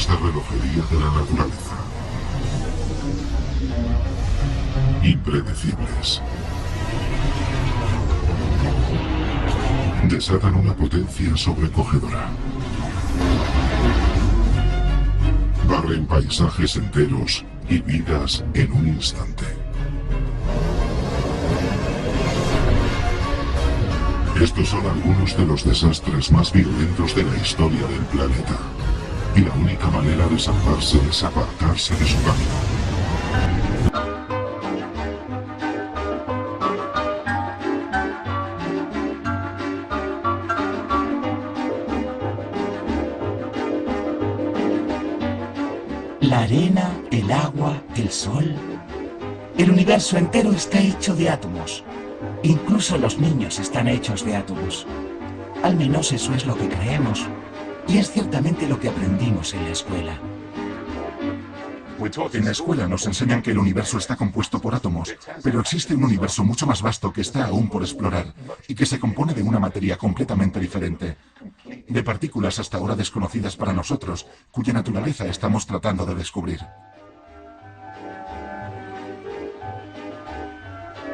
sistemas de relojería de la naturaleza. Impredecibles. Desatan una potencia sobrecogedora. Barren paisajes enteros y vidas en un instante. Estos son algunos de los desastres más violentos de la historia del planeta. Y la única manera de salvarse es apartarse de su camino. La arena, el agua, el sol... El universo entero está hecho de átomos. Incluso los niños están hechos de átomos. Al menos eso es lo que creemos. Y es ciertamente lo que aprendimos en la escuela. En la escuela nos enseñan que el universo está compuesto por átomos, pero existe un universo mucho más vasto que está aún por explorar, y que se compone de una materia completamente diferente, de partículas hasta ahora desconocidas para nosotros, cuya naturaleza estamos tratando de descubrir.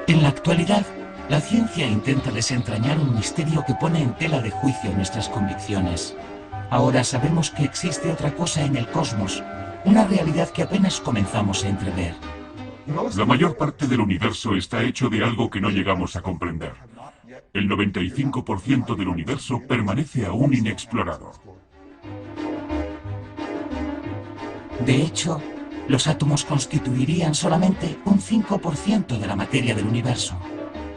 En la actualidad, la ciencia intenta desentrañar un misterio que pone en tela de juicio nuestras convicciones. Ahora sabemos que existe otra cosa en el cosmos, una realidad que apenas comenzamos a entrever. La mayor parte del universo está hecho de algo que no llegamos a comprender. El 95% del universo permanece aún inexplorado. De hecho, los átomos constituirían solamente un 5% de la materia del universo.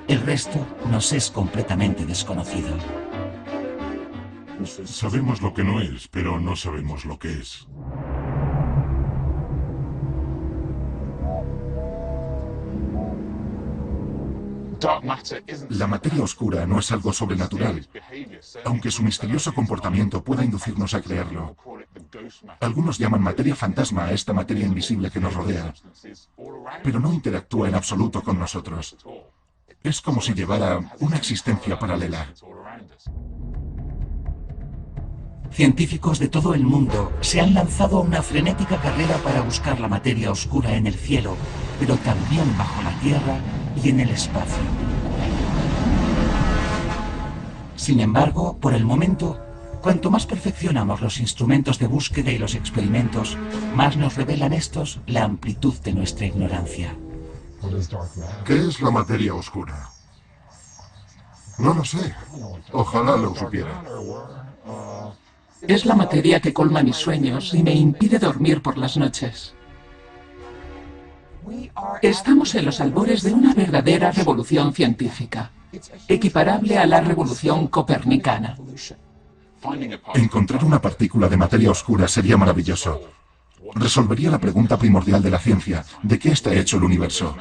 El resto nos es completamente desconocido. Sabemos lo que no es, pero no sabemos lo que es. La materia oscura no es algo sobrenatural, aunque su misterioso comportamiento pueda inducirnos a creerlo. Algunos llaman materia fantasma a esta materia invisible que nos rodea, pero no interactúa en absoluto con nosotros. Es como si llevara una existencia paralela. Científicos de todo el mundo se han lanzado a una frenética carrera para buscar la materia oscura en el cielo, pero también bajo la tierra y en el espacio. Sin embargo, por el momento, cuanto más perfeccionamos los instrumentos de búsqueda y los experimentos, más nos revelan estos la amplitud de nuestra ignorancia. ¿Qué es la materia oscura? No lo sé. Ojalá lo supiera. Es la materia que colma mis sueños y me impide dormir por las noches. Estamos en los albores de una verdadera revolución científica, equiparable a la revolución copernicana. Encontrar una partícula de materia oscura sería maravilloso. Resolvería la pregunta primordial de la ciencia: ¿de qué está hecho el universo?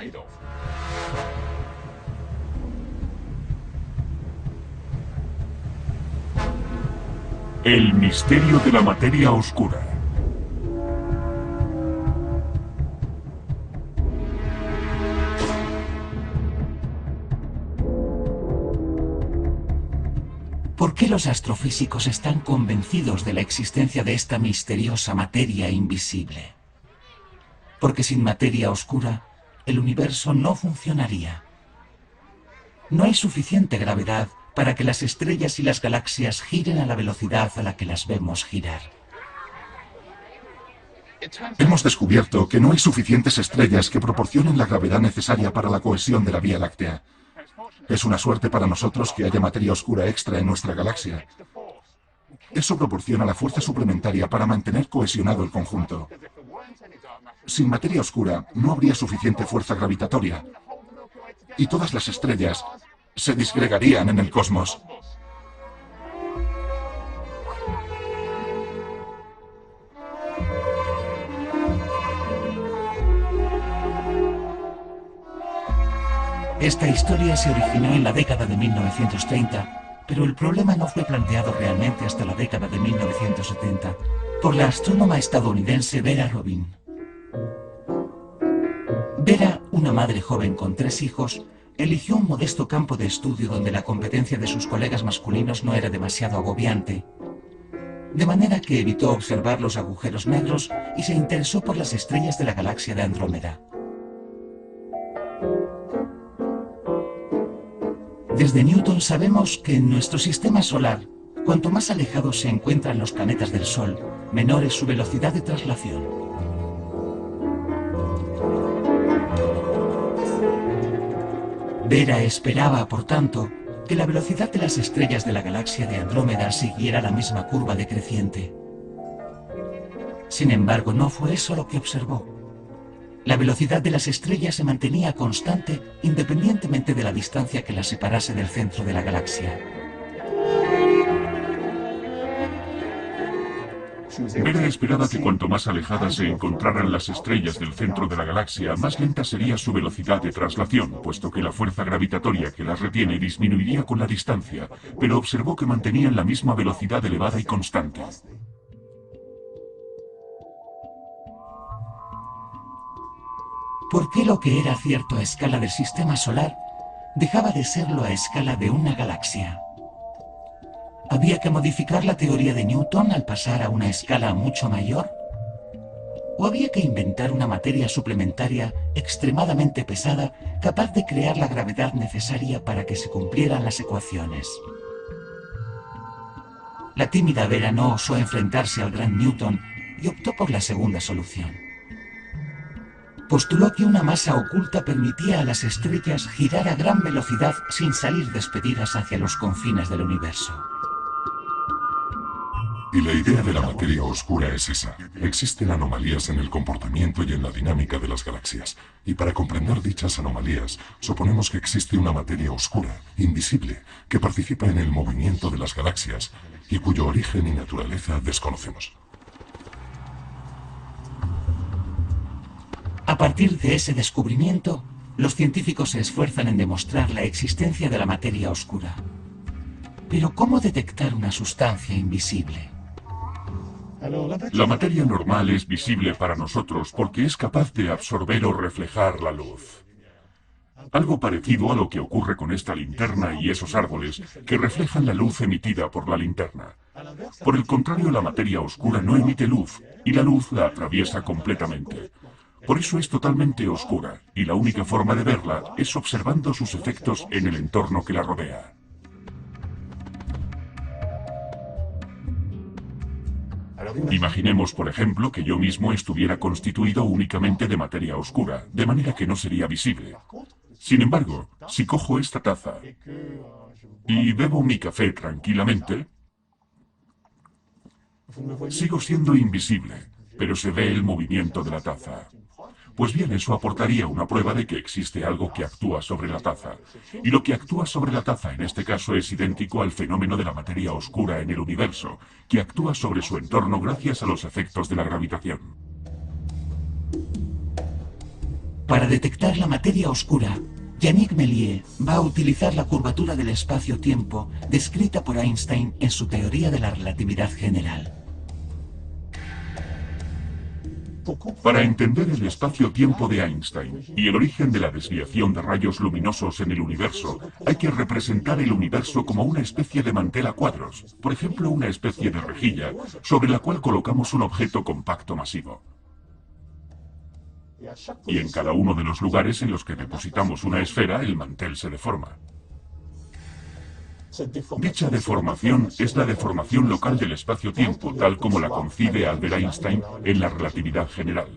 El misterio de la materia oscura. ¿Por qué los astrofísicos están convencidos de la existencia de esta misteriosa materia invisible? Porque sin materia oscura, el universo no funcionaría. No hay suficiente gravedad para que las estrellas y las galaxias giren a la velocidad a la que las vemos girar. Hemos descubierto que no hay suficientes estrellas que proporcionen la gravedad necesaria para la cohesión de la Vía Láctea. Es una suerte para nosotros que haya materia oscura extra en nuestra galaxia. Eso proporciona la fuerza suplementaria para mantener cohesionado el conjunto. Sin materia oscura no habría suficiente fuerza gravitatoria, y todas las estrellas se disgregarían en el cosmos. Esta historia se originó en la década de 1930, pero el problema no fue planteado realmente hasta la década de 1970, por la astrónoma estadounidense Vera Rubin. Vera, una madre joven con 3 hijos, eligió un modesto campo de estudio donde la competencia de sus colegas masculinos no era demasiado agobiante. de manera que evitó observar los agujeros negros y se interesó por las estrellas de la galaxia de Andrómeda. Desde Newton sabemos que en nuestro sistema solar, cuanto más alejados se encuentran los planetas del Sol, menor es su velocidad de traslación. Vera esperaba, por tanto, que la velocidad de las estrellas de la galaxia de Andrómeda siguiera la misma curva decreciente. Sin embargo, no fue eso lo que observó. La velocidad de las estrellas se mantenía constante independientemente de la distancia que las separase del centro de la galaxia. Vera esperaba que cuanto más alejadas se encontraran las estrellas del centro de la galaxia, más lenta sería su velocidad de traslación, puesto que la fuerza gravitatoria que las retiene disminuiría con la distancia, pero observó que mantenían la misma velocidad elevada y constante. ¿Por qué lo que era cierto a escala del sistema solar dejaba de serlo a escala de una galaxia? ¿Había que modificar la teoría de Newton al pasar a una escala mucho mayor? ¿O había que inventar una materia suplementaria extremadamente pesada capaz de crear la gravedad necesaria para que se cumplieran las ecuaciones? La tímida Vera no osó enfrentarse al gran Newton y optó por la segunda solución. Postuló que una masa oculta permitía a las estrellas girar a gran velocidad sin salir despedidas hacia los confines del universo. Y la idea de la materia oscura es esa. Existen anomalías en el comportamiento y en la dinámica de las galaxias. Y para comprender dichas anomalías, suponemos que existe una materia oscura, invisible, que participa en el movimiento de las galaxias y cuyo origen y naturaleza desconocemos. A partir de ese descubrimiento, los científicos se esfuerzan en demostrar la existencia de la materia oscura. Pero ¿cómo detectar una sustancia invisible? La materia normal es visible para nosotros porque es capaz de absorber o reflejar la luz. Algo parecido a lo que ocurre con esta linterna y esos árboles que reflejan la luz emitida por la linterna. Por el contrario, la materia oscura no emite luz y la luz la atraviesa completamente. Por eso es totalmente oscura y la única forma de verla es observando sus efectos en el entorno que la rodea. Imaginemos, por ejemplo, que yo mismo estuviera constituido únicamente de materia oscura, de manera que no sería visible. Sin embargo, si cojo esta taza y bebo mi café tranquilamente, sigo siendo invisible, pero se ve el movimiento de la taza. Pues bien, eso aportaría una prueba de que existe algo que actúa sobre la taza. Y lo que actúa sobre la taza en este caso es idéntico al fenómeno de la materia oscura en el universo, que actúa sobre su entorno gracias a los efectos de la gravitación. Para detectar la materia oscura, Yannick Méliès va a utilizar la curvatura del espacio-tiempo descrita por Einstein en su teoría de la relatividad general. Para entender el espacio-tiempo de Einstein y el origen de la desviación de rayos luminosos en el universo, hay que representar el universo como una especie de mantel a cuadros, por ejemplo, una especie de rejilla, sobre la cual colocamos un objeto compacto masivo. Y en cada uno de los lugares en los que depositamos una esfera, el mantel se deforma. Dicha deformación es la deformación local del espacio-tiempo, tal como la concibe Albert Einstein en la relatividad general.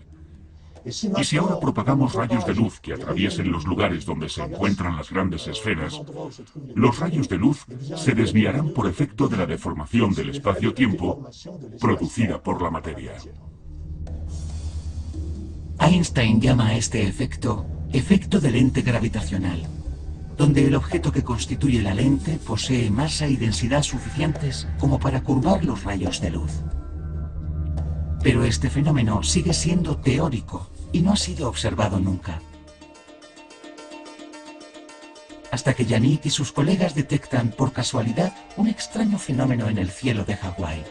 Y si ahora propagamos rayos de luz que atraviesen los lugares donde se encuentran las grandes esferas, los rayos de luz se desviarán por efecto de la deformación del espacio-tiempo producida por la materia. Einstein llama a este efecto de lente gravitacional, donde el objeto que constituye la lente posee masa y densidad suficientes como para curvar los rayos de luz. Pero este fenómeno sigue siendo teórico y no ha sido observado nunca. Hasta que Yannick y sus colegas detectan por casualidad un extraño fenómeno en el cielo de Hawái.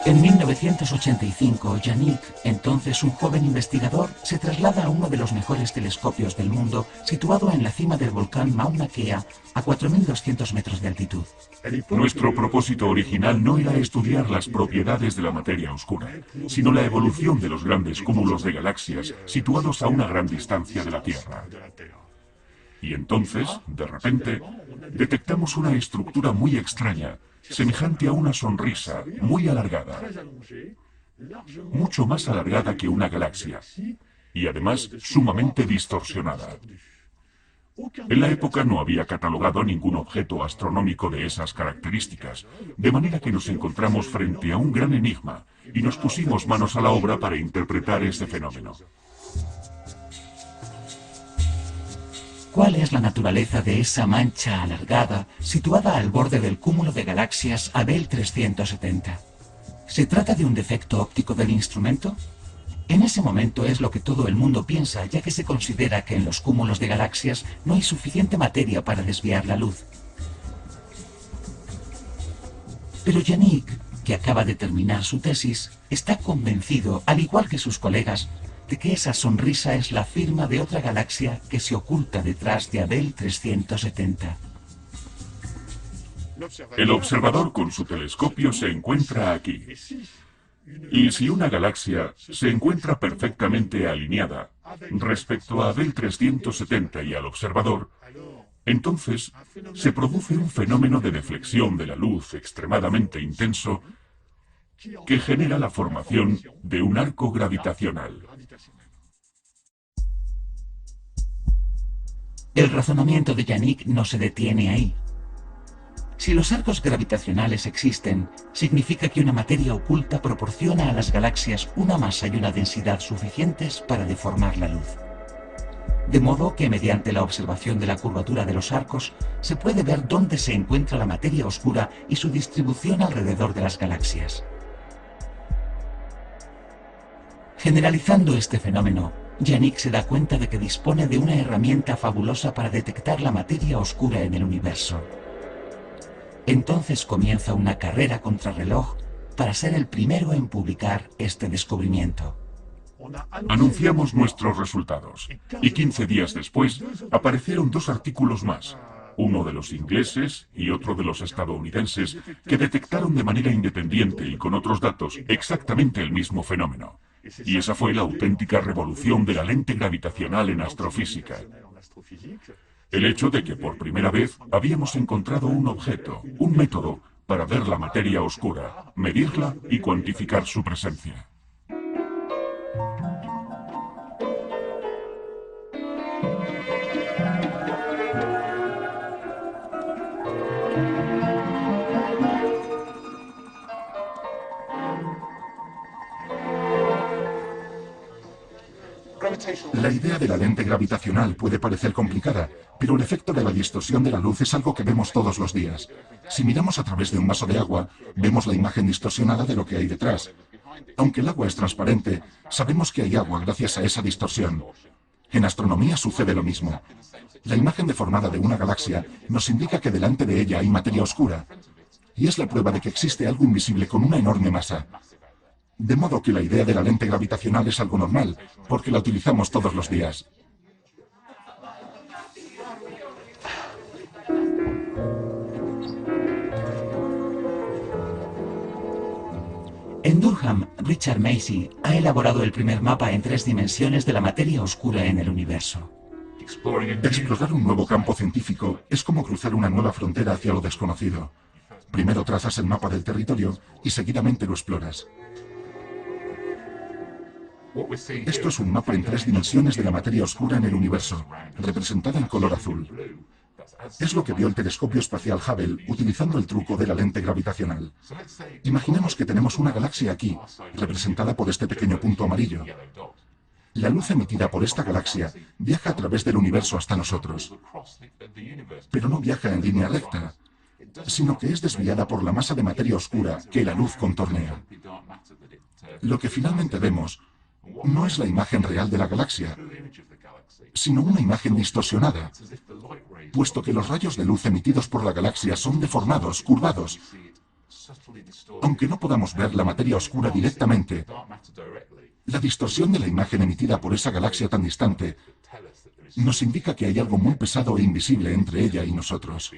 En 19 1985, Yannick, entonces un joven investigador, se traslada a uno de los mejores telescopios del mundo, situado en la cima del volcán Mauna Kea, a 4.200 metros de altitud. Nuestro propósito original no era estudiar las propiedades de la materia oscura, sino la evolución de los grandes cúmulos de galaxias situados a una gran distancia de la Tierra. Y entonces, de repente, detectamos una estructura muy extraña, semejante a una sonrisa, muy alargada, mucho más alargada que una galaxia, y además sumamente distorsionada. En la época no había catalogado ningún objeto astronómico de esas características, de manera que nos encontramos frente a un gran enigma y nos pusimos manos a la obra para interpretar este fenómeno. ¿Cuál es la naturaleza de esa mancha alargada situada al borde del cúmulo de galaxias Abell 370? ¿Se trata de un defecto óptico del instrumento? En ese momento es lo que todo el mundo piensa, ya que se considera que en los cúmulos de galaxias no hay suficiente materia para desviar la luz. Pero Yannick, que acaba de terminar su tesis, está convencido, al igual que sus colegas, de que esa sonrisa es la firma de otra galaxia que se oculta detrás de Abell 370. El observador con su telescopio se encuentra aquí. Y si una galaxia se encuentra perfectamente alineada respecto a Abell 370 y al observador, entonces se produce un fenómeno de deflexión de la luz extremadamente intenso que genera la formación de un arco gravitacional. El razonamiento de Yannick no se detiene ahí. Si los arcos gravitacionales existen, significa que una materia oculta proporciona a las galaxias una masa y una densidad suficientes para deformar la luz. De modo que mediante la observación de la curvatura de los arcos, se puede ver dónde se encuentra la materia oscura y su distribución alrededor de las galaxias. Generalizando este fenómeno, Yannick se da cuenta de que dispone de una herramienta fabulosa para detectar la materia oscura en el universo. Entonces comienza una carrera contrarreloj para ser el primero en publicar este descubrimiento. Anunciamos nuestros resultados, y 15 días después aparecieron 2 artículos más, uno de los ingleses y otro de los estadounidenses, que detectaron de manera independiente y con otros datos exactamente el mismo fenómeno. Y esa fue la auténtica revolución de la lente gravitacional en astrofísica. El hecho de que por primera vez habíamos encontrado un objeto, un método para ver la materia oscura, medirla y cuantificar su presencia. La idea de la lente gravitacional puede parecer complicada, pero el efecto de la distorsión de la luz es algo que vemos todos los días. Si miramos a través de un vaso de agua, vemos la imagen distorsionada de lo que hay detrás. Aunque el agua es transparente, sabemos que hay agua gracias a esa distorsión. En astronomía sucede lo mismo. La imagen deformada de una galaxia nos indica que delante de ella hay materia oscura, y es la prueba de que existe algo invisible con una enorme masa. De modo que la idea de la lente gravitacional es algo normal, porque la utilizamos todos los días. En Durham, Richard Macy ha elaborado el primer mapa en 3 dimensiones de la materia oscura en el universo. Explorar un nuevo campo científico es como cruzar una nueva frontera hacia lo desconocido. Primero trazas el mapa del territorio y seguidamente lo exploras. Esto es un mapa en 3 dimensiones de la materia oscura en el universo, representada en color azul. Es lo que vio el telescopio espacial Hubble utilizando el truco de la lente gravitacional. Imaginemos que tenemos una galaxia aquí, representada por este pequeño punto amarillo. La luz emitida por esta galaxia viaja a través del universo hasta nosotros. Pero no viaja en línea recta, sino que es desviada por la masa de materia oscura que la luz contornea. Lo que finalmente vemos no es la imagen real de la galaxia, sino una imagen distorsionada, puesto que los rayos de luz emitidos por la galaxia son deformados, curvados. Aunque no podamos ver la materia oscura directamente, la distorsión de la imagen emitida por esa galaxia tan distante nos indica que hay algo muy pesado e invisible entre ella y nosotros.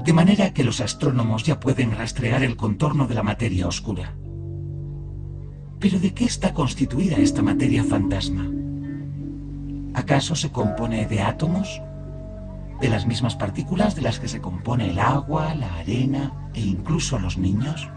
De manera que los astrónomos ya pueden rastrear el contorno de la materia oscura. ¿Pero de qué está constituida esta materia fantasma? ¿Acaso se compone de átomos? ¿De las mismas partículas de las que se compone el agua, la arena e incluso los niños?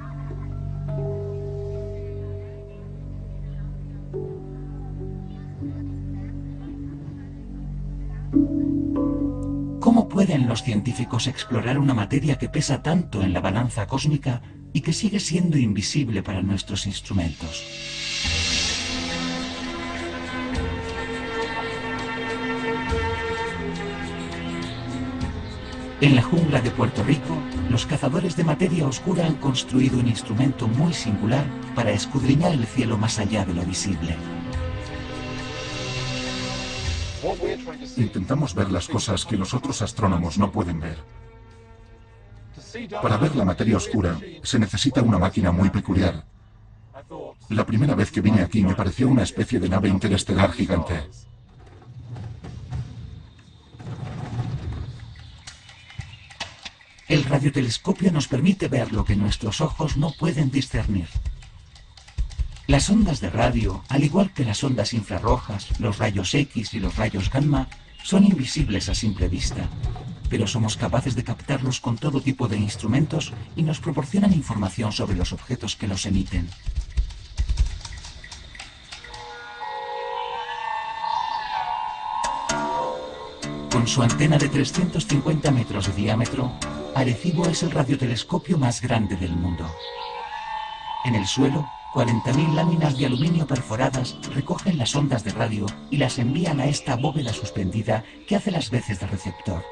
¿Cómo pueden los científicos explorar una materia que pesa tanto en la balanza cósmica y que sigue siendo invisible para nuestros instrumentos? En la jungla de Puerto Rico, los cazadores de materia oscura han construido un instrumento muy singular para escudriñar el cielo más allá de lo visible. Intentamos ver las cosas que los otros astrónomos no pueden ver. Para ver la materia oscura, se necesita una máquina muy peculiar. La primera vez que vine aquí me pareció una especie de nave interestelar gigante. El radiotelescopio nos permite ver lo que nuestros ojos no pueden discernir. Las ondas de radio, al igual que las ondas infrarrojas, los rayos X y los rayos gamma, son invisibles a simple vista, pero somos capaces de captarlos con todo tipo de instrumentos y nos proporcionan información sobre los objetos que los emiten. Con su antena de 350 metros de diámetro, Arecibo es el radiotelescopio más grande del mundo. En el suelo, 40.000 láminas de aluminio perforadas recogen las ondas de radio y las envían a esta bóveda suspendida que hace las veces de receptor.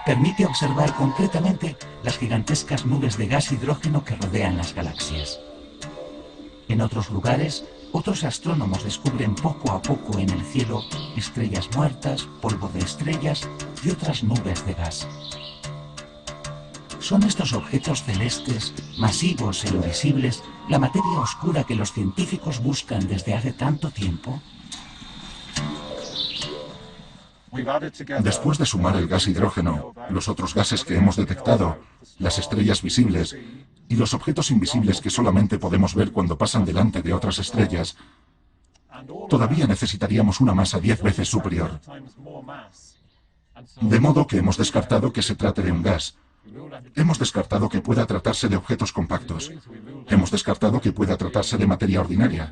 Permite observar concretamente las gigantescas nubes de gas hidrógeno que rodean las galaxias. En otros lugares, otros astrónomos descubren poco a poco en el cielo estrellas muertas, polvo de estrellas y otras nubes de gas. ¿Son estos objetos celestes, masivos e invisibles, la materia oscura que los científicos buscan desde hace tanto tiempo? Después de sumar el gas hidrógeno, los otros gases que hemos detectado, las estrellas visibles y los objetos invisibles que solamente podemos ver cuando pasan delante de otras estrellas, todavía necesitaríamos una masa 10 veces superior. De modo que hemos descartado que se trate de un gas. Hemos descartado que pueda tratarse de objetos compactos. Hemos descartado que pueda tratarse de materia ordinaria.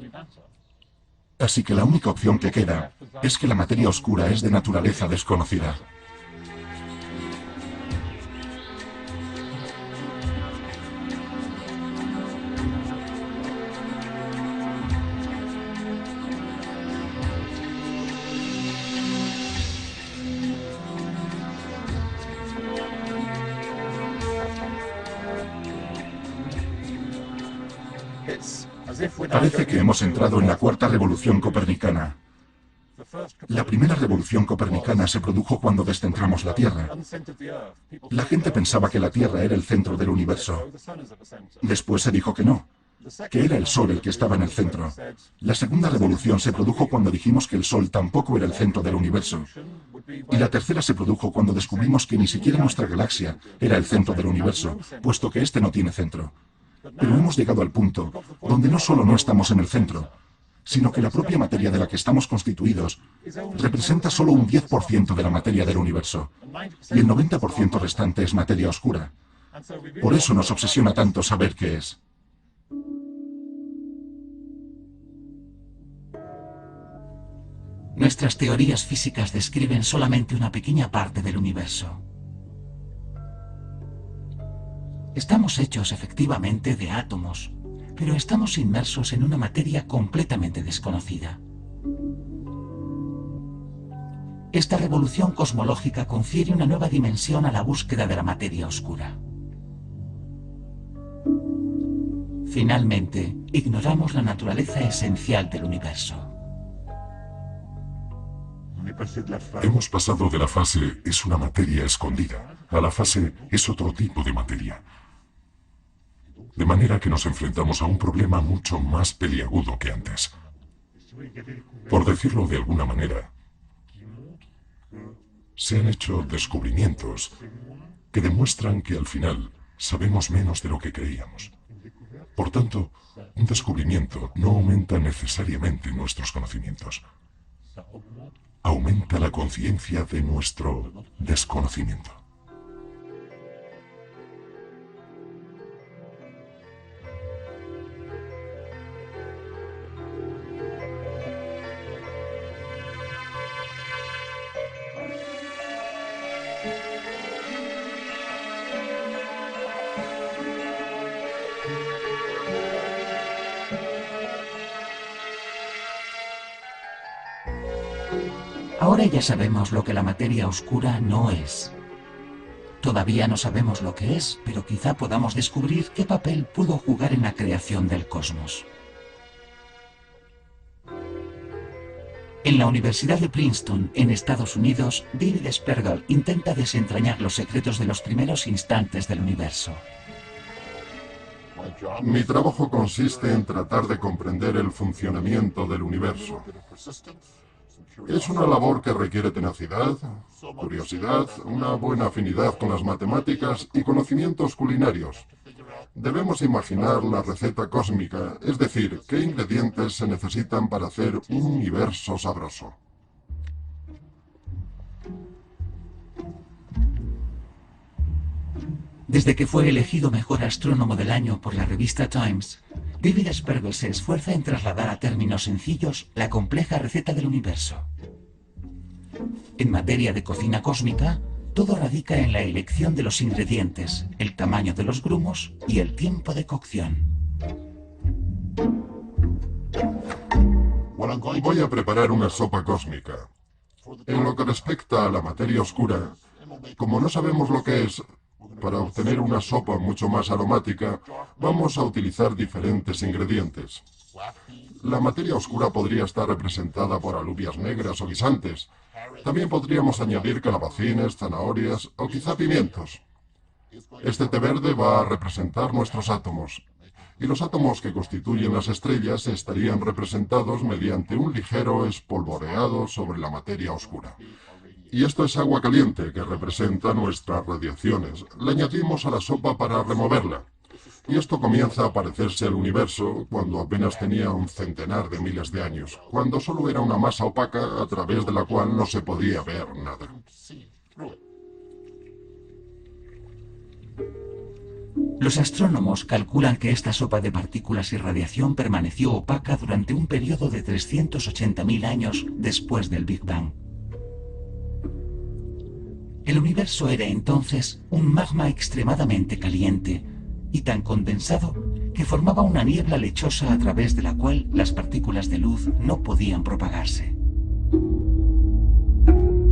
Así que la única opción que queda es que la materia oscura es de naturaleza desconocida. Parece que hemos entrado en la cuarta revolución copernicana. La primera revolución copernicana se produjo cuando descentramos la Tierra. La gente pensaba que la Tierra era el centro del universo. Después se dijo que no, que era el Sol el que estaba en el centro. La segunda revolución se produjo cuando dijimos que el Sol tampoco era el centro del universo. Y la tercera se produjo cuando descubrimos que ni siquiera nuestra galaxia era el centro del universo, puesto que este no tiene centro. Pero hemos llegado al punto donde no solo no estamos en el centro, sino que la propia materia de la que estamos constituidos representa solo un 10% de la materia del universo, y el 90% restante es materia oscura. Por eso nos obsesiona tanto saber qué es. Nuestras teorías físicas describen solamente una pequeña parte del universo. Estamos hechos efectivamente de átomos, pero estamos inmersos en una materia completamente desconocida. Esta revolución cosmológica confiere una nueva dimensión a la búsqueda de la materia oscura. Finalmente, ignoramos la naturaleza esencial del universo. Hemos pasado de la fase "es una materia escondida" a la fase "es otro tipo de materia". De manera que nos enfrentamos a un problema mucho más peliagudo que antes. Por decirlo de alguna manera, se han hecho descubrimientos que demuestran que al final sabemos menos de lo que creíamos. Por tanto, un descubrimiento no aumenta necesariamente nuestros conocimientos. Aumenta la conciencia de nuestro desconocimiento. Ahora ya sabemos lo que la materia oscura no es. Todavía no sabemos lo que es, pero quizá podamos descubrir qué papel pudo jugar en la creación del cosmos. En la Universidad de Princeton, en Estados Unidos, David Spergel intenta desentrañar los secretos de los primeros instantes del universo. Mi trabajo consiste en tratar de comprender el funcionamiento del universo. Es una labor que requiere tenacidad, curiosidad, una buena afinidad con las matemáticas y conocimientos culinarios. Debemos imaginar la receta cósmica, es decir, qué ingredientes se necesitan para hacer un universo sabroso. Desde que fue elegido mejor astrónomo del año por la revista Times, David Spergel se esfuerza en trasladar a términos sencillos la compleja receta del universo. En materia de cocina cósmica, todo radica en la elección de los ingredientes, el tamaño de los grumos y el tiempo de cocción. Voy a preparar una sopa cósmica. En lo que respecta a la materia oscura, como no sabemos lo que es, para obtener una sopa mucho más aromática, vamos a utilizar diferentes ingredientes. La materia oscura podría estar representada por alubias negras o guisantes. También podríamos añadir calabacines, zanahorias o quizá pimientos. Este té verde va a representar nuestros átomos. Y los átomos que constituyen las estrellas estarían representados mediante un ligero espolvoreado sobre la materia oscura. Y esto es agua caliente que representa nuestras radiaciones. La añadimos a la sopa para removerla. Y esto comienza a parecerse al universo cuando apenas tenía un centenar de miles de años, cuando solo era una masa opaca a través de la cual no se podía ver nada. Los astrónomos calculan que esta sopa de partículas y radiación permaneció opaca durante un periodo de 380.000 años después del Big Bang. El universo era entonces un magma extremadamente caliente y tan condensado que formaba una niebla lechosa a través de la cual las partículas de luz no podían propagarse.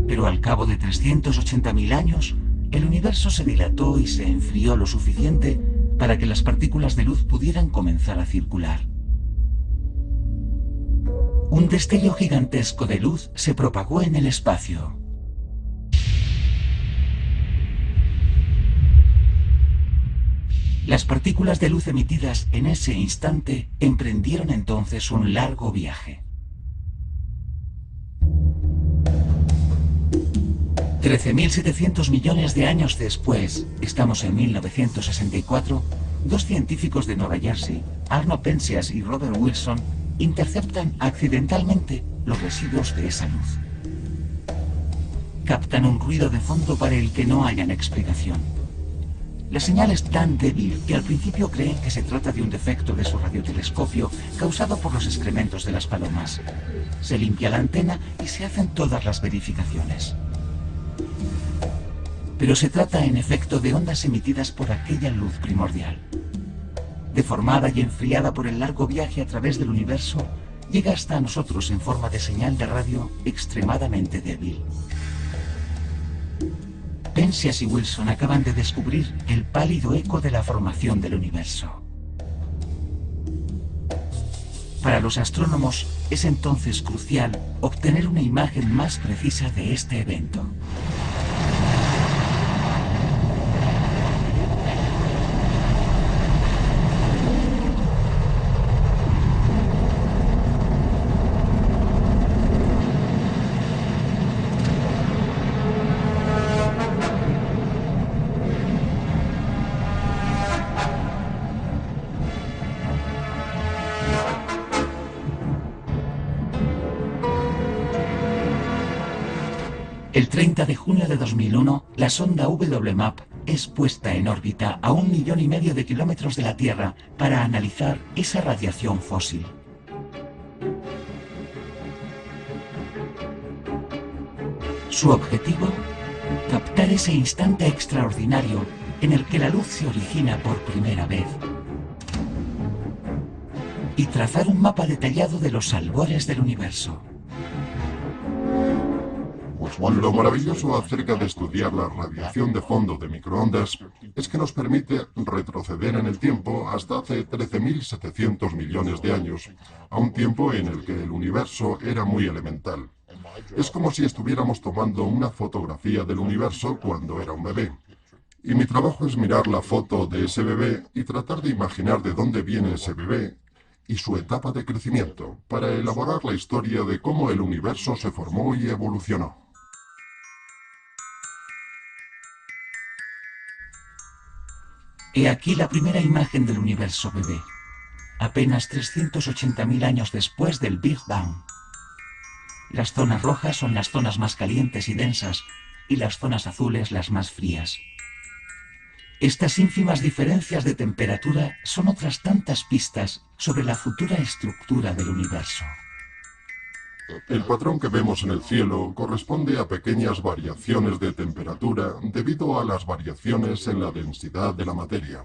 Pero al cabo de 380.000 años, el universo se dilató y se enfrió lo suficiente para que las partículas de luz pudieran comenzar a circular. Un destello gigantesco de luz se propagó en el espacio. Las partículas de luz emitidas en ese instante emprendieron entonces un largo viaje. 13.700 millones de años después, estamos en 1964, dos científicos de Nueva Jersey, Arno Penzias y Robert Wilson, interceptan accidentalmente los residuos de esa luz. Captan un ruido de fondo para el que no hayan explicación. La señal es tan débil que al principio creen que se trata de un defecto de su radiotelescopio causado por los excrementos de las palomas. Se limpia la antena y se hacen todas las verificaciones. Pero se trata en efecto de ondas emitidas por aquella luz primordial. Deformada y enfriada por el largo viaje a través del universo, llega hasta nosotros en forma de señal de radio extremadamente débil. Penzias y Wilson acaban de descubrir el pálido eco de la formación del universo. Para los astrónomos es entonces crucial obtener una imagen más precisa de este evento. El 30 de junio de 2001, la sonda WMAP es puesta en órbita a 1,5 millones de kilómetros de la Tierra para analizar esa radiación fósil. Su objetivo: captar ese instante extraordinario en el que la luz se origina por primera vez y trazar un mapa detallado de los albores del universo. Lo maravilloso acerca de estudiar la radiación de fondo de microondas es que nos permite retroceder en el tiempo hasta hace 13.700 millones de años, a un tiempo en el que el universo era muy elemental. Es como si estuviéramos tomando una fotografía del universo cuando era un bebé. Y mi trabajo es mirar la foto de ese bebé y tratar de imaginar de dónde viene ese bebé y su etapa de crecimiento, para elaborar la historia de cómo el universo se formó y evolucionó. He aquí la primera imagen del universo bebé, apenas 380.000 años después del Big Bang. Las zonas rojas son las zonas más calientes y densas, y las zonas azules las más frías. Estas ínfimas diferencias de temperatura son otras tantas pistas sobre la futura estructura del universo. El patrón que vemos en el cielo corresponde a pequeñas variaciones de temperatura debido a las variaciones en la densidad de la materia.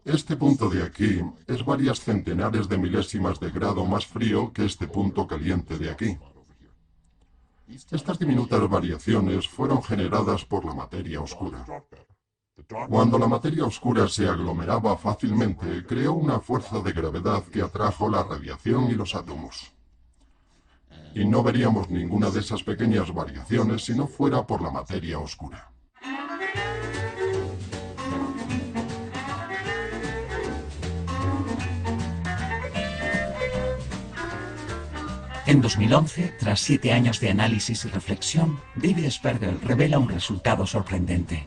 Este punto de aquí es varias centenares de milésimas de grado más frío que este punto caliente de aquí. Estas diminutas variaciones fueron generadas por la materia oscura. Cuando la materia oscura se aglomeraba fácilmente, creó una fuerza de gravedad que atrajo la radiación y los átomos. Y no veríamos ninguna de esas pequeñas variaciones si no fuera por la materia oscura. En 2011, tras 7 años de análisis y reflexión, David Spergel revela un resultado sorprendente.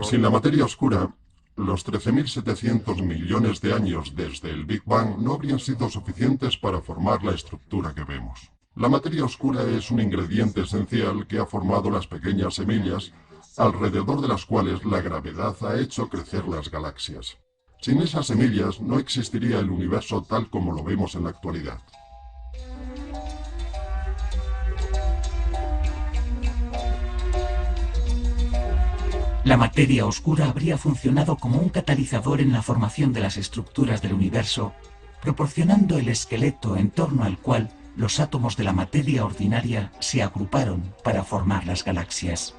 Sin la materia oscura, los 13.700 millones de años desde el Big Bang no habrían sido suficientes para formar la estructura que vemos. La materia oscura es un ingrediente esencial que ha formado las pequeñas semillas, alrededor de las cuales la gravedad ha hecho crecer las galaxias. Sin esas semillas no existiría el universo tal como lo vemos en la actualidad. La materia oscura habría funcionado como un catalizador en la formación de las estructuras del universo, proporcionando el esqueleto en torno al cual los átomos de la materia ordinaria se agruparon para formar las galaxias.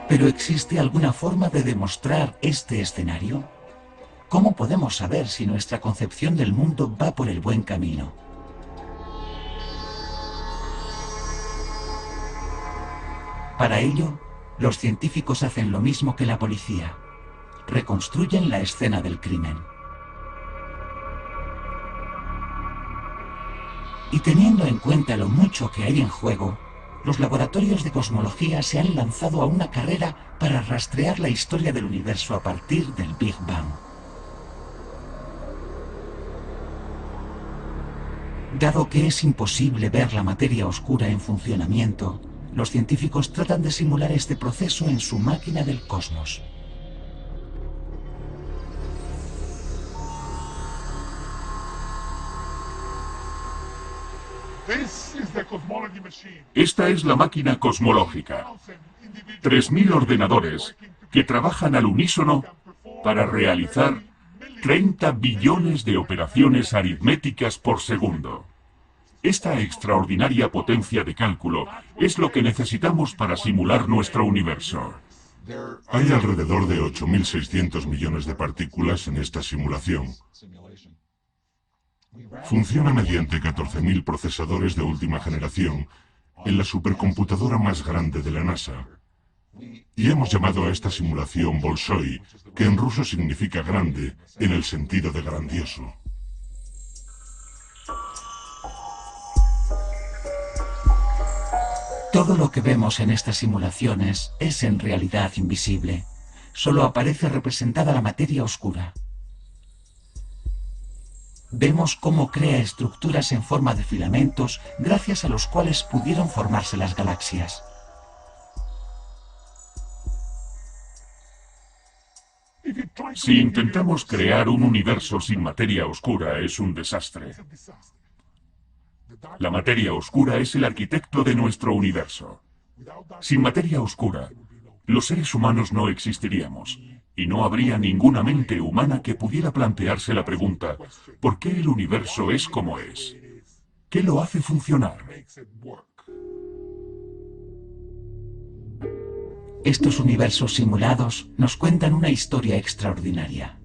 ¿Pero existe alguna forma de demostrar este escenario? ¿Cómo podemos saber si nuestra concepción del mundo va por el buen camino? Para ello, los científicos hacen lo mismo que la policía. Reconstruyen la escena del crimen. Y teniendo en cuenta lo mucho que hay en juego, los laboratorios de cosmología se han lanzado a una carrera para rastrear la historia del universo a partir del Big Bang. Dado que es imposible ver la materia oscura en funcionamiento, los científicos tratan de simular este proceso en su máquina del cosmos. Esta es la máquina cosmológica. 3.000 ordenadores que trabajan al unísono para realizar 30 billones de operaciones aritméticas por segundo. Esta extraordinaria potencia de cálculo es lo que necesitamos para simular nuestro universo. Hay alrededor de 8.600 millones de partículas en esta simulación. Funciona mediante 14.000 procesadores de última generación en la supercomputadora más grande de la NASA. Y hemos llamado a esta simulación Bolshoi, que en ruso significa grande, en el sentido de grandioso. Todo lo que vemos en estas simulaciones es en realidad invisible. Solo aparece representada la materia oscura. Vemos cómo crea estructuras en forma de filamentos gracias a los cuales pudieron formarse las galaxias. Si intentamos crear un universo sin materia oscura, es un desastre. La materia oscura es el arquitecto de nuestro universo. Sin materia oscura, los seres humanos no existiríamos, y no habría ninguna mente humana que pudiera plantearse la pregunta, ¿por qué el universo es como es? ¿Qué lo hace funcionar? Estos universos simulados nos cuentan una historia extraordinaria.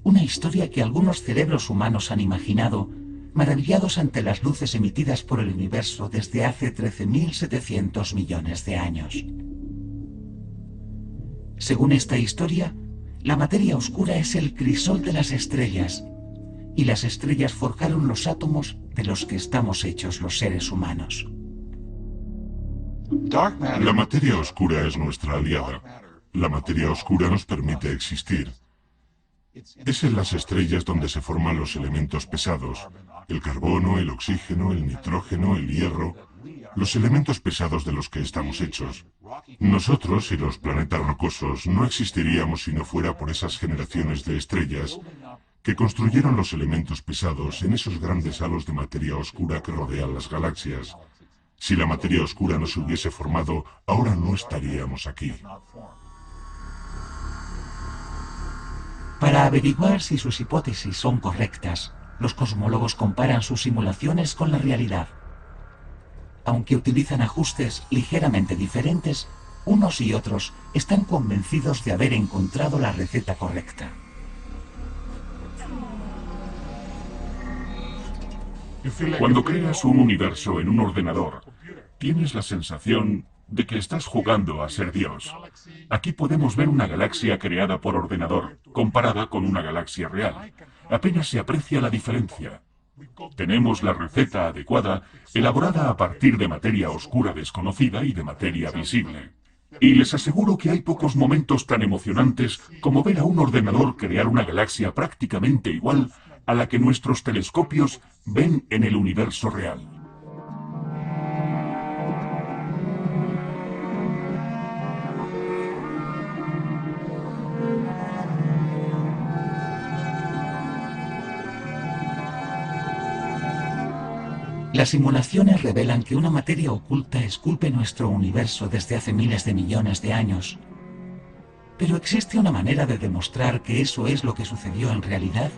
Una historia que algunos cerebros humanos han imaginado, maravillados ante las luces emitidas por el universo desde hace 13.700 millones de años. Según esta historia, la materia oscura es el crisol de las estrellas, y las estrellas forjaron los átomos de los que estamos hechos los seres humanos. La materia oscura es nuestra aliada. La materia oscura nos permite existir. Es en las estrellas donde se forman los elementos pesados, el carbono, el oxígeno, el nitrógeno, el hierro, los elementos pesados de los que estamos hechos. Nosotros y los planetas rocosos no existiríamos si no fuera por esas generaciones de estrellas que construyeron los elementos pesados en esos grandes halos de materia oscura que rodean las galaxias. Si la materia oscura no se hubiese formado, ahora no estaríamos aquí. Para averiguar si sus hipótesis son correctas, los cosmólogos comparan sus simulaciones con la realidad. Aunque utilizan ajustes ligeramente diferentes, unos y otros están convencidos de haber encontrado la receta correcta. Cuando creas un universo en un ordenador, tienes la sensación de que estás jugando a ser Dios. Aquí podemos ver una galaxia creada por ordenador, comparada con una galaxia real. Apenas se aprecia la diferencia. Tenemos la receta adecuada, elaborada a partir de materia oscura desconocida y de materia visible. Y les aseguro que hay pocos momentos tan emocionantes como ver a un ordenador crear una galaxia prácticamente igual a la que nuestros telescopios ven en el universo real. Las simulaciones revelan que una materia oculta esculpe nuestro universo desde hace miles de millones de años. ¿Pero existe una manera de demostrar que eso es lo que sucedió en realidad?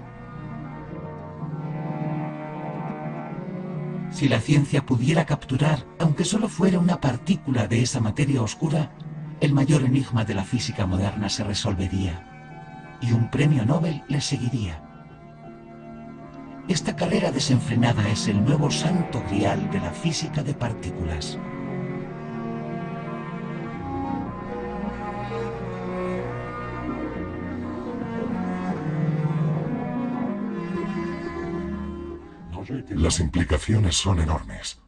Si la ciencia pudiera capturar, aunque solo fuera una partícula de esa materia oscura, el mayor enigma de la física moderna se resolvería, y un premio Nobel le seguiría. Esta carrera desenfrenada es el nuevo santo grial de la física de partículas. Las implicaciones son enormes,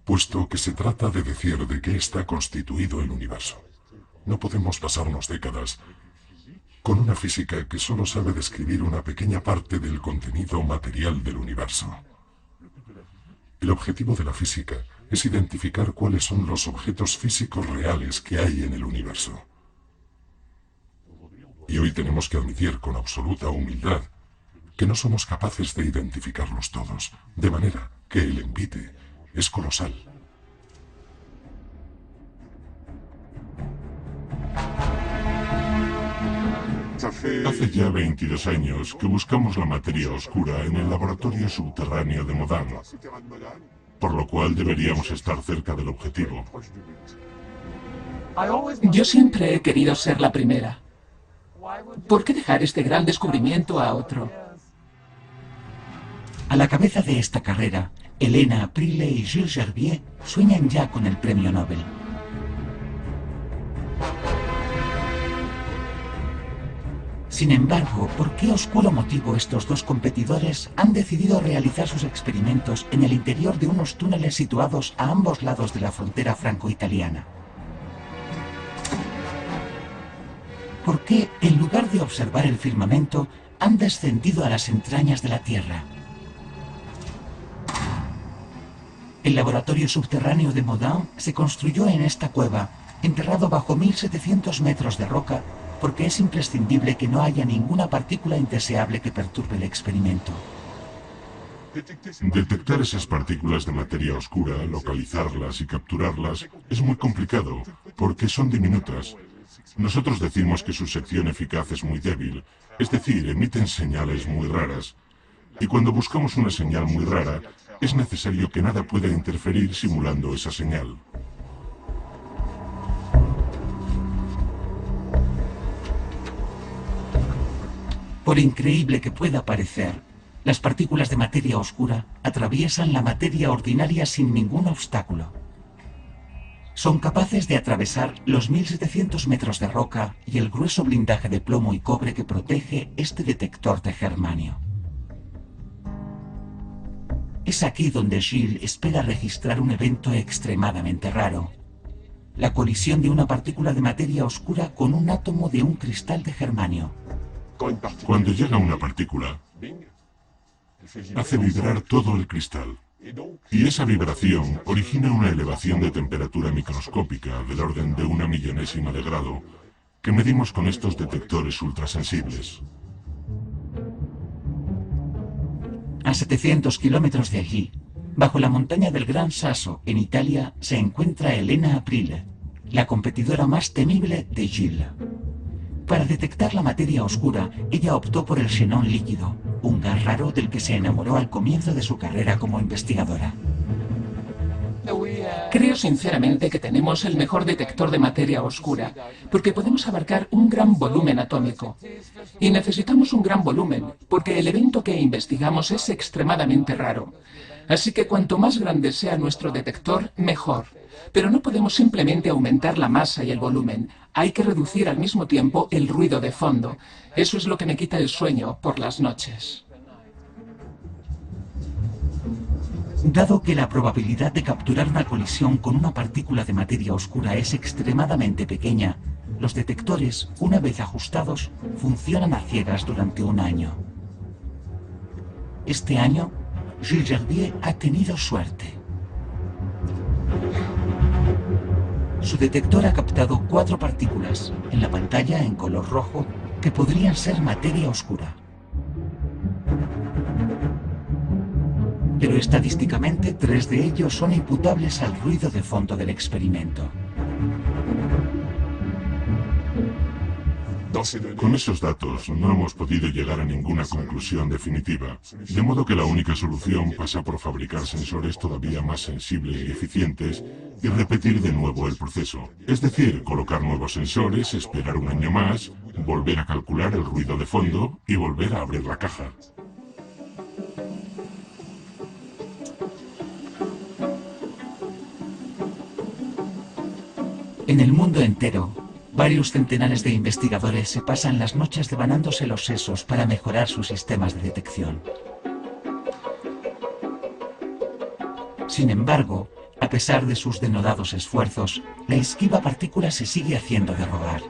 puesto que se trata de decir de qué está constituido el universo. No podemos pasarnos décadas con una física que solo sabe describir una pequeña parte del contenido material del universo. El objetivo de la física es identificar cuáles son los objetos físicos reales que hay en el universo. Y hoy tenemos que admitir con absoluta humildad que no somos capaces de identificarlos todos, de manera que el envite es colosal. Hace ya 22 años que buscamos la materia oscura en el laboratorio subterráneo de Modan, por lo cual deberíamos estar cerca del objetivo. Yo siempre he querido ser la primera. ¿Por qué dejar este gran descubrimiento a otro? A la cabeza de esta carrera, Helena Aprile y Gilles Gerbier sueñan ya con el premio Nobel. Sin embargo, ¿por qué oscuro motivo estos dos competidores han decidido realizar sus experimentos en el interior de unos túneles situados a ambos lados de la frontera franco-italiana? ¿Por qué, en lugar de observar el firmamento, han descendido a las entrañas de la Tierra? El laboratorio subterráneo de Modan se construyó en esta cueva, enterrado bajo 1700 metros de roca, porque es imprescindible que no haya ninguna partícula indeseable que perturbe el experimento. Detectar esas partículas de materia oscura, localizarlas y capturarlas es muy complicado, porque son diminutas. Nosotros decimos que su sección eficaz es muy débil, es decir, emiten señales muy raras. Y cuando buscamos una señal muy rara, es necesario que nada pueda interferir simulando esa señal. Por increíble que pueda parecer, las partículas de materia oscura atraviesan la materia ordinaria sin ningún obstáculo. Son capaces de atravesar los 1700 metros de roca y el grueso blindaje de plomo y cobre que protege este detector de germanio. Es aquí donde Gilles espera registrar un evento extremadamente raro: la colisión de una partícula de materia oscura con un átomo de un cristal de germanio. Cuando llega una partícula, hace vibrar todo el cristal. Y esa vibración origina una elevación de temperatura microscópica del orden de 1/1000ª de grado que medimos con estos detectores ultrasensibles. A 700 kilómetros de allí, bajo la montaña del Gran Sasso, en Italia, se encuentra Helena Aprile, la competidora más temible de Gilles. Para detectar la materia oscura, ella optó por el xenón líquido, un gas raro del que se enamoró al comienzo de su carrera como investigadora. Creo sinceramente que tenemos el mejor detector de materia oscura, porque podemos abarcar un gran volumen atómico. Y necesitamos un gran volumen, porque el evento que investigamos es extremadamente raro. Así que cuanto más grande sea nuestro detector, mejor. Pero no podemos simplemente aumentar la masa y el volumen. Hay que reducir al mismo tiempo el ruido de fondo. Eso es lo que me quita el sueño por las noches. Dado que la probabilidad de capturar una colisión con una partícula de materia oscura es extremadamente pequeña, los detectores, una vez ajustados, funcionan a ciegas durante un año. Este año, Gilles Gerbier ha tenido suerte. Su detector ha captado 4 partículas, en la pantalla en color rojo, que podrían ser materia oscura. Pero estadísticamente 3 de ellos son imputables al ruido de fondo del experimento. Con esos datos no hemos podido llegar a ninguna conclusión definitiva, de modo que la única solución pasa por fabricar sensores todavía más sensibles y eficientes y repetir de nuevo el proceso. Es decir, colocar nuevos sensores, esperar un año más, volver a calcular el ruido de fondo y volver a abrir la caja. En el mundo entero, varios centenares de investigadores se pasan las noches devanándose los sesos para mejorar sus sistemas de detección. Sin embargo, a pesar de sus denodados esfuerzos, la esquiva partícula se sigue haciendo de rogar.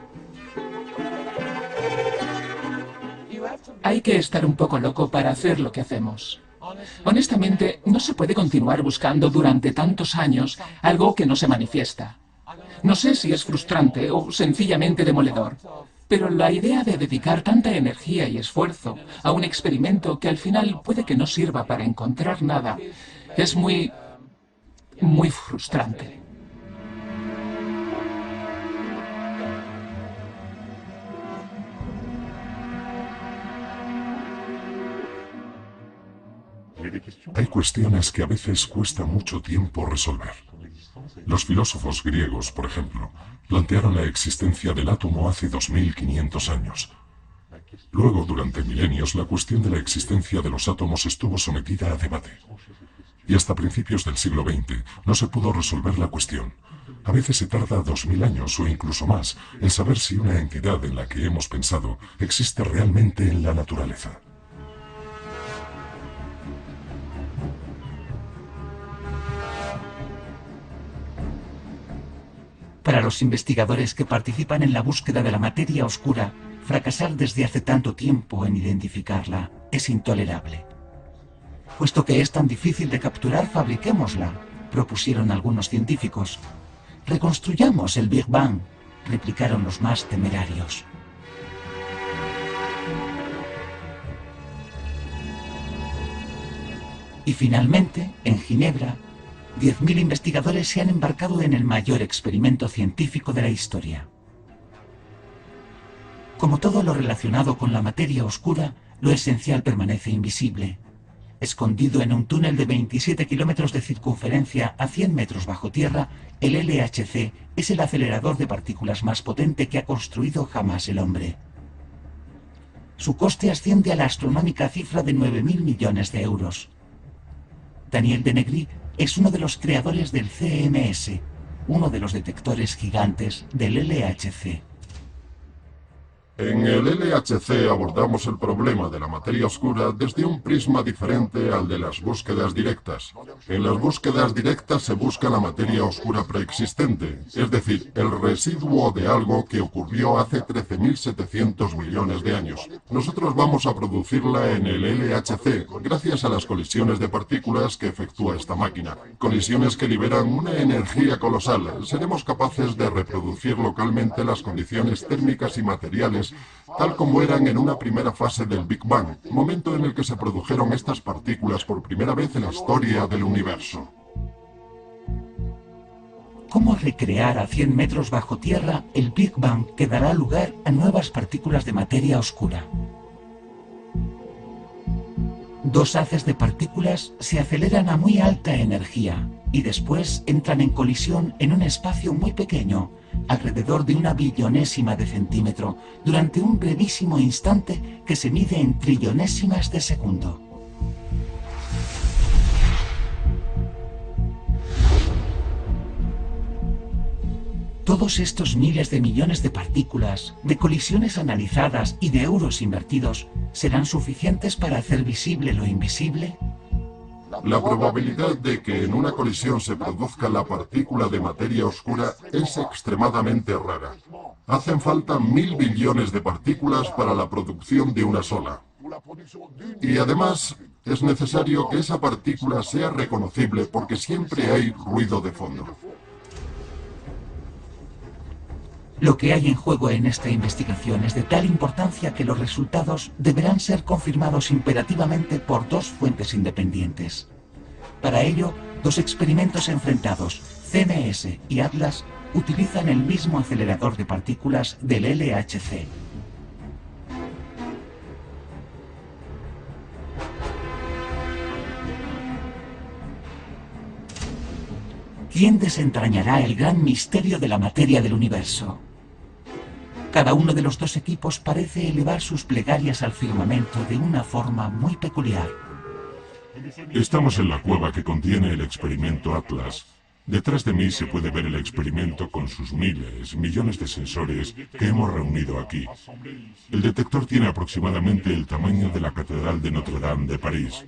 Hay que estar un poco loco para hacer lo que hacemos. Honestamente, no se puede continuar buscando durante tantos años algo que no se manifiesta. No sé si es frustrante o sencillamente demoledor, pero la idea de dedicar tanta energía y esfuerzo a un experimento que al final puede que no sirva para encontrar nada es muy frustrante. Hay cuestiones que a veces cuesta mucho tiempo resolver. Los filósofos griegos, por ejemplo, plantearon la existencia del átomo hace 2500 años. Luego, durante milenios, la cuestión de la existencia de los átomos estuvo sometida a debate. Y hasta principios del siglo XX no se pudo resolver la cuestión. A veces se tarda 2000 años o incluso más en saber si una entidad en la que hemos pensado existe realmente en la naturaleza. Para los investigadores que participan en la búsqueda de la materia oscura, fracasar desde hace tanto tiempo en identificarla es intolerable. Puesto que es tan difícil de capturar, fabriquémosla, propusieron algunos científicos. Reconstruyamos el Big Bang, replicaron los más temerarios. Y finalmente, en Ginebra, 10.000 investigadores se han embarcado en el mayor experimento científico de la historia. Como todo lo relacionado con la materia oscura, lo esencial permanece invisible. Escondido en un túnel de 27 kilómetros de circunferencia a 100 metros bajo tierra, el LHC es el acelerador de partículas más potente que ha construido jamás el hombre. Su coste asciende a la astronómica cifra de 9.000 millones de euros. Daniel Denegri es uno de los creadores del CMS, uno de los detectores gigantes del LHC. En el LHC abordamos el problema de la materia oscura desde un prisma diferente al de las búsquedas directas. En las búsquedas directas se busca la materia oscura preexistente, es decir, el residuo de algo que ocurrió hace 13.700 millones de años. Nosotros vamos a producirla en el LHC, gracias a las colisiones de partículas que efectúa esta máquina. Colisiones que liberan una energía colosal. Seremos capaces de reproducir localmente las condiciones térmicas y materiales tal como eran en una primera fase del Big Bang, momento en el que se produjeron estas partículas por primera vez en la historia del universo. ¿Cómo recrear a 100 metros bajo tierra el Big Bang que dará lugar a nuevas partículas de materia oscura? Dos haces de partículas se aceleran a muy alta energía y después entran en colisión en un espacio muy pequeño, alrededor de una billonésima de centímetro, durante un brevísimo instante que se mide en trillonésimas de segundo. Todos estos miles de millones de partículas, de colisiones analizadas y de euros invertidos, ¿serán suficientes para hacer visible lo invisible? La probabilidad de que en una colisión se produzca la partícula de materia oscura es extremadamente rara. Hacen falta 1000 billones de partículas para la producción de una sola. Y además, es necesario que esa partícula sea reconocible porque siempre hay ruido de fondo. Lo que hay en juego en esta investigación es de tal importancia que los resultados deberán ser confirmados imperativamente por dos fuentes independientes. Para ello, dos experimentos enfrentados, CMS y Atlas, utilizan el mismo acelerador de partículas del LHC. ¿Quién desentrañará el gran misterio de la materia del universo? Cada uno de los dos equipos parece elevar sus plegarias al firmamento de una forma muy peculiar. Estamos en la cueva que contiene el experimento Atlas. Detrás de mí se puede ver el experimento con sus miles, millones de sensores que hemos reunido aquí. El detector tiene aproximadamente el tamaño de la Catedral de Notre Dame de París.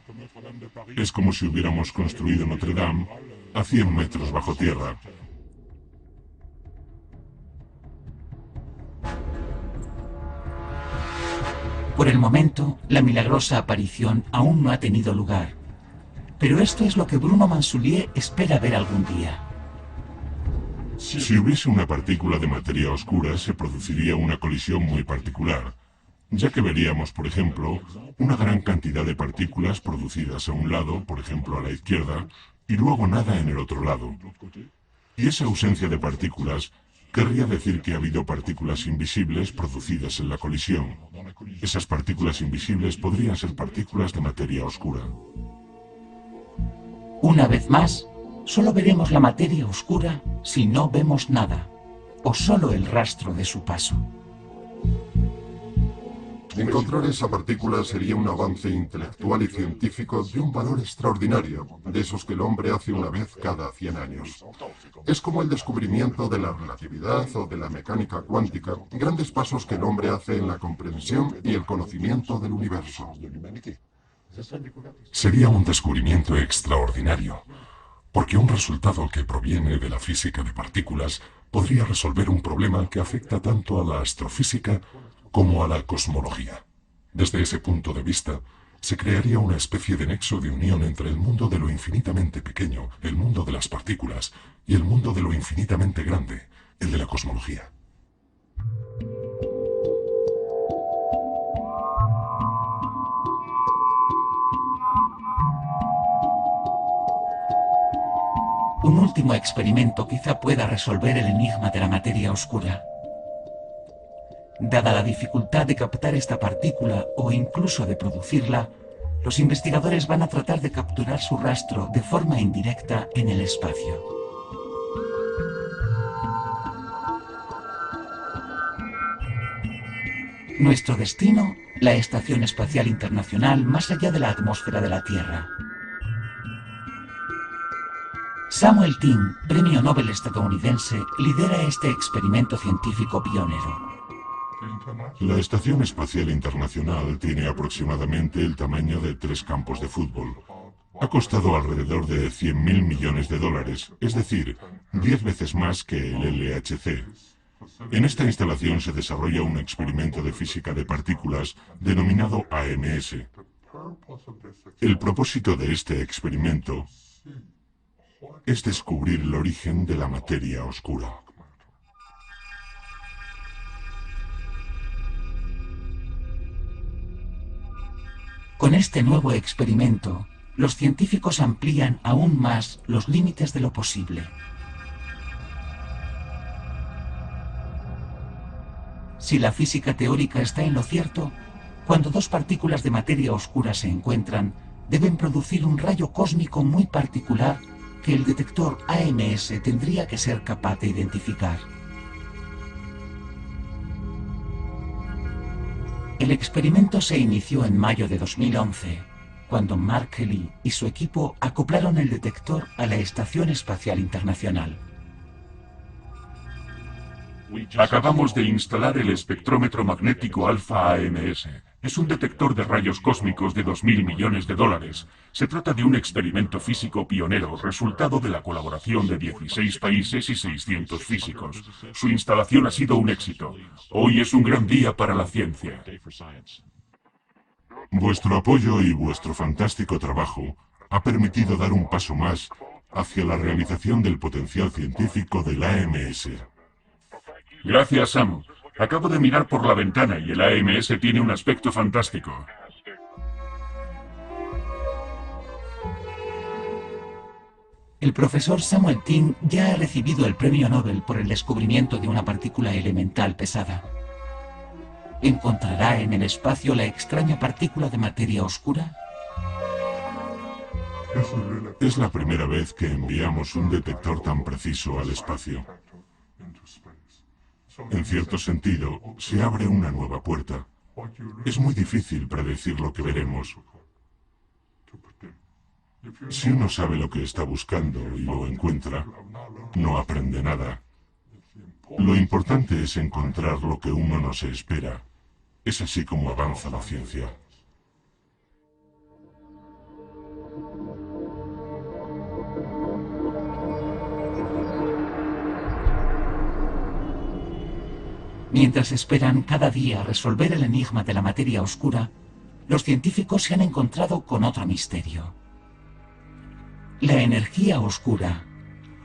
Es como si hubiéramos construido Notre Dame a 100 metros bajo tierra. Por el momento, la milagrosa aparición aún no ha tenido lugar. Pero esto es lo que Bruno Mansulier espera ver algún día. Si hubiese una partícula de materia oscura, se produciría una colisión muy particular, ya que veríamos, por ejemplo, una gran cantidad de partículas producidas a un lado, por ejemplo a la izquierda, y luego nada en el otro lado. Y esa ausencia de partículas querría decir que ha habido partículas invisibles producidas en la colisión. Esas partículas invisibles podrían ser partículas de materia oscura. Una vez más, solo veremos la materia oscura si no vemos nada, o solo el rastro de su paso. Encontrar esa partícula sería un avance intelectual y científico de un valor extraordinario, de esos que el hombre hace una vez cada 100 años. Es como el descubrimiento de la relatividad o de la mecánica cuántica, grandes pasos que el hombre hace en la comprensión y el conocimiento del universo. Sería un descubrimiento extraordinario, porque un resultado que proviene de la física de partículas podría resolver un problema que afecta tanto a la astrofísica como a la cosmología. Desde ese punto de vista, se crearía una especie de nexo de unión entre el mundo de lo infinitamente pequeño, el mundo de las partículas, y el mundo de lo infinitamente grande, el de la cosmología. Un último experimento quizá pueda resolver el enigma de la materia oscura. Dada la dificultad de captar esta partícula o incluso de producirla, los investigadores van a tratar de capturar su rastro de forma indirecta en el espacio. Nuestro destino, la Estación Espacial Internacional más allá de la atmósfera de la Tierra. Samuel Ting, premio Nobel estadounidense, lidera este experimento científico pionero. La Estación Espacial Internacional tiene aproximadamente el tamaño de 3 campos de fútbol. Ha costado alrededor de 100.000 millones de dólares, es decir, 10 veces más que el LHC. En esta instalación se desarrolla un experimento de física de partículas denominado AMS. El propósito de este experimento es descubrir el origen de la materia oscura. Con este nuevo experimento, los científicos amplían aún más los límites de lo posible. Si la física teórica está en lo cierto, cuando dos partículas de materia oscura se encuentran, deben producir un rayo cósmico muy particular que el detector AMS tendría que ser capaz de identificar. El experimento se inició en mayo de 2011, cuando Mark Kelly y su equipo acoplaron el detector a la Estación Espacial Internacional. Acabamos de instalar el espectrómetro magnético alfa AMS. Es un detector de rayos cósmicos de 2.000 millones de dólares. Se trata de un experimento físico pionero, resultado de la colaboración de 16 países y 600 físicos. Su instalación ha sido un éxito. Hoy es un gran día para la ciencia. Vuestro apoyo y vuestro fantástico trabajo ha permitido dar un paso más hacia la realización del potencial científico del AMS. Gracias, Sam. Acabo de mirar por la ventana y el AMS tiene un aspecto fantástico. El profesor Samuel Ting ya ha recibido el premio Nobel por el descubrimiento de una partícula elemental pesada. ¿Encontrará en el espacio la extraña partícula de materia oscura? Es la primera vez que enviamos un detector tan preciso al espacio. En cierto sentido, se abre una nueva puerta. Es muy difícil predecir lo que veremos. Si uno sabe lo que está buscando y lo encuentra, no aprende nada. Lo importante es encontrar lo que uno no se espera. Es así como avanza la ciencia. Mientras esperan cada día resolver el enigma de la materia oscura, los científicos se han encontrado con otro misterio. La energía oscura,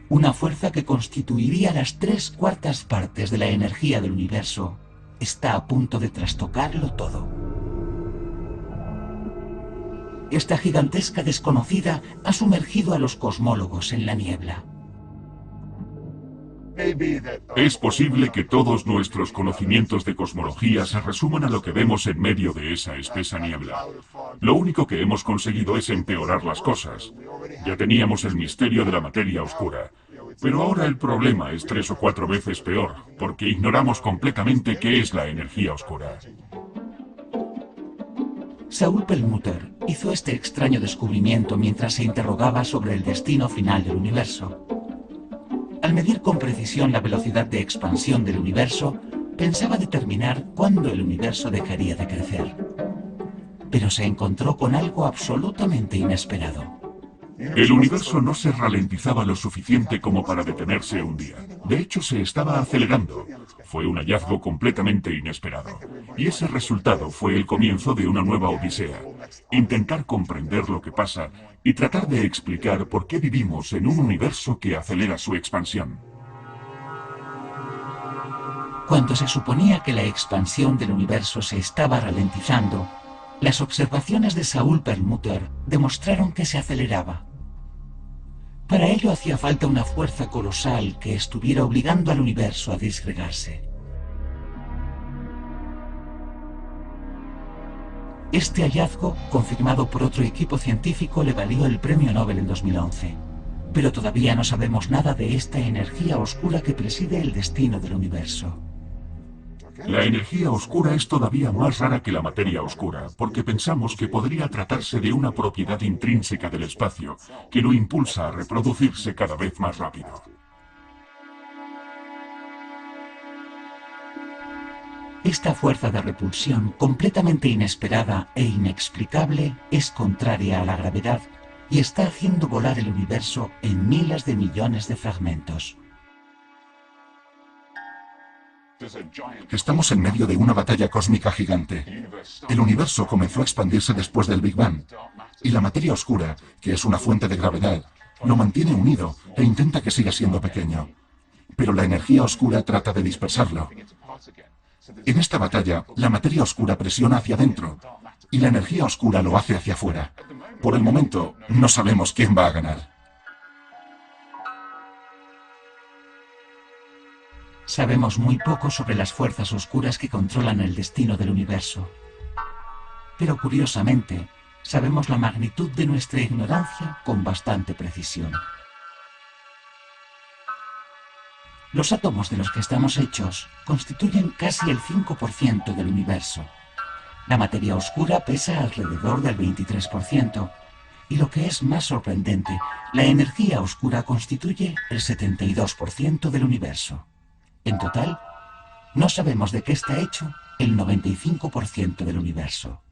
una fuerza que constituiría las 3/4 partes de la energía del universo, está a punto de trastocarlo todo. Esta gigantesca desconocida ha sumergido a los cosmólogos en la niebla. Es posible que todos nuestros conocimientos de cosmología se resuman a lo que vemos en medio de esa espesa niebla. Lo único que hemos conseguido es empeorar las cosas. Ya teníamos el misterio de la materia oscura. Pero ahora el problema es 3 o 4 veces peor, porque ignoramos completamente qué es la energía oscura. Saul Perlmutter hizo este extraño descubrimiento mientras se interrogaba sobre el destino final del universo. Al medir con precisión la velocidad de expansión del universo, pensaba determinar cuándo el universo dejaría de crecer. Pero se encontró con algo absolutamente inesperado. El universo no se ralentizaba lo suficiente como para detenerse un día. De hecho, se estaba acelerando. Fue un hallazgo completamente inesperado. Y ese resultado fue el comienzo de una nueva odisea. Intentar comprender lo que pasa y tratar de explicar por qué vivimos en un universo que acelera su expansión. Cuando se suponía que la expansión del universo se estaba ralentizando, las observaciones de Saul Perlmutter demostraron que se aceleraba. Para ello hacía falta una fuerza colosal que estuviera obligando al universo a disgregarse. Este hallazgo, confirmado por otro equipo científico, le valió el Premio Nobel en 2011. Pero todavía no sabemos nada de esta energía oscura que preside el destino del universo. La energía oscura es todavía más rara que la materia oscura, porque pensamos que podría tratarse de una propiedad intrínseca del espacio, que lo impulsa a reproducirse cada vez más rápido. Esta fuerza de repulsión, completamente inesperada e inexplicable, es contraria a la gravedad y está haciendo volar el universo en miles de millones de fragmentos. Estamos en medio de una batalla cósmica gigante. El universo comenzó a expandirse después del Big Bang, y la materia oscura, que es una fuente de gravedad, lo mantiene unido e intenta que siga siendo pequeño. Pero la energía oscura trata de dispersarlo. En esta batalla, la materia oscura presiona hacia adentro, y la energía oscura lo hace hacia afuera. Por el momento, no sabemos quién va a ganar. Sabemos muy poco sobre las fuerzas oscuras que controlan el destino del universo. Pero curiosamente, sabemos la magnitud de nuestra ignorancia con bastante precisión. Los átomos de los que estamos hechos constituyen casi el 5% del universo. La materia oscura pesa alrededor del 23%, y lo que es más sorprendente, la energía oscura constituye el 72% del universo. En total, no sabemos de qué está hecho el 95% del universo.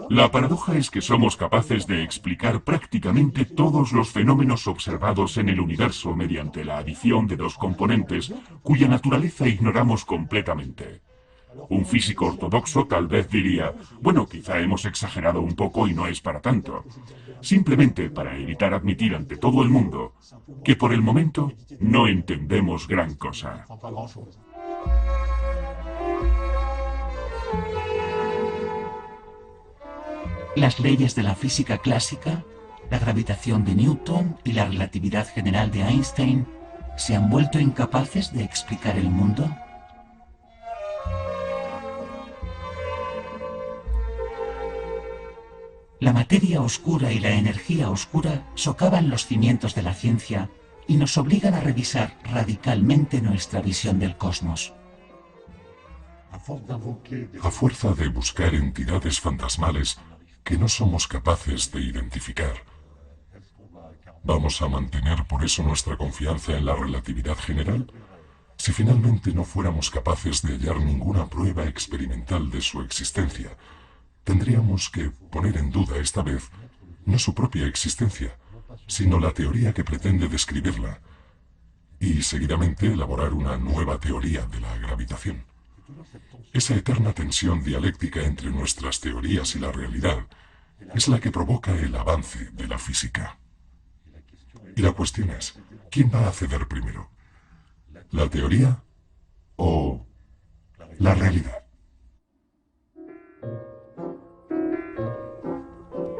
La paradoja es que somos capaces de explicar prácticamente todos los fenómenos observados en el universo mediante la adición de dos componentes cuya naturaleza ignoramos completamente. Un físico ortodoxo tal vez diría, bueno, quizá hemos exagerado un poco y no es para tanto. Simplemente para evitar admitir ante todo el mundo que por el momento no entendemos gran cosa. Las leyes de la física clásica, la gravitación de Newton y la relatividad general de Einstein, ¿se han vuelto incapaces de explicar el mundo? La materia oscura y la energía oscura socavan los cimientos de la ciencia y nos obligan a revisar radicalmente nuestra visión del cosmos. A fuerza de buscar entidades fantasmales que no somos capaces de identificar, ¿vamos a mantener por eso nuestra confianza en la relatividad general? Si finalmente no fuéramos capaces de hallar ninguna prueba experimental de su existencia, tendríamos que poner en duda esta vez no su propia existencia, sino la teoría que pretende describirla, y seguidamente elaborar una nueva teoría de la gravitación. Esa eterna tensión dialéctica entre nuestras teorías y la realidad es la que provoca el avance de la física. Y la cuestión es, ¿quién va a ceder primero? ¿La teoría o la realidad?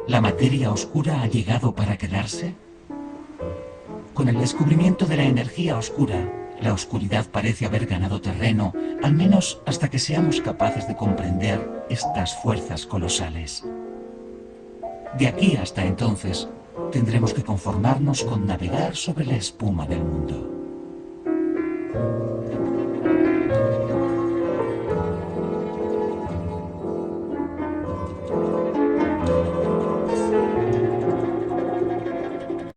¿La materia oscura ha llegado para quedarse? Con el descubrimiento de la energía oscura, la oscuridad parece haber ganado terreno, al menos hasta que seamos capaces de comprender estas fuerzas colosales. De aquí hasta entonces, tendremos que conformarnos con navegar sobre la espuma del mundo.